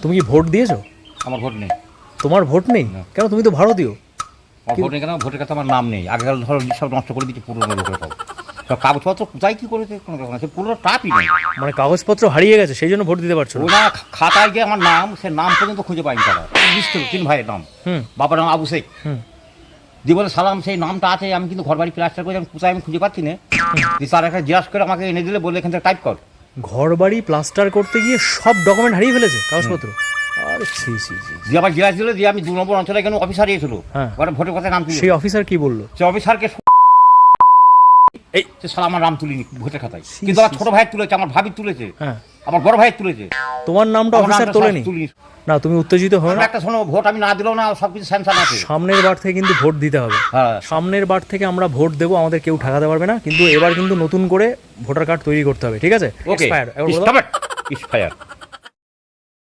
তুমি কি ভোট দিয়েছো? আমার ভোট নেই। তোমার ভোট নেই? কেন, তুমি তো ভারতীয়। আমার ভোট নেই কেন? ভোটের কাছে আমার নাম নেই। আগেকার ধরো সব নষ্ট করে দিচ্ছে পুরোনো লোকের সব। সব কাগজপত্র কোথায় কী করেছে কোনো কথা না, সে পুরো টাপই নেই। মানে কাগজপত্র হারিয়ে গেছে, সেই জন্য ভোট দিতে পারছো না? ওরা খাতায় গিয়ে আমার নাম, সে নাম পর্যন্ত খুঁজে পাইনি তারা। লিস্ট 3 ভাইয়ের নাম। বাবার নাম আবু শেখ, জীবনে সালাম, সেই নামটা আছে। আমি কিন্তু ঘর বাড়ি প্লাস্টার করে আমি কোথায় আমি খুঁজে পাচ্ছি না। স্যার একটা জিজ্ঞাসা করে আমাকে এনে দিলে, বলে এখান থেকে টাইপ কর। ঘর বাড়ি প্লাস্টার করতে গিয়ে সব ডকুমেন্ট হারিয়ে ফেলেছে, কাগজপত্র। আরে ছি ছি ছি। দিয়ে আবার জিজ্ঞাসা দিল যে আমি 2 নম্বর অঞ্চলে কেন অফিসার এসেছিল, হ্যাঁ। ওরা ভোটের কথা নাম তুলি। সেই অফিসার কি বললো? সে অফিসারকে এই সে সালা আমার নাম তুলিনি ভোটের খাতায়, কিন্তু আমার ছোট ভাইয়ের তুলেছে, আমার ভাবির তুলেছে, হ্যাঁ, আমার বড় ভাইয়ের তুলেছে। তোমার নামটা আমার অফিসার নামটা তোলেনি? তুলিনি। না, তুমি উত্তেজিত হও না। একটা শোনো, ভোট আমি না দিলেও না, সবকিছু স্যামসাং আছে। সামনের বার থেকে কিন্তু ভোট দিতে হবে। হ্যাঁ, সামনের বার থেকে আমরা ভোট দেবো, আমাদের কেউ ঠেকাতে পারবে না। কিন্তু এবার কিন্তু নতুন করে ভোটার কার্ড তৈরি করতে হবে, ঠিক আছে? ওকে, Expired, একবার বলো। এক্সপায়ার।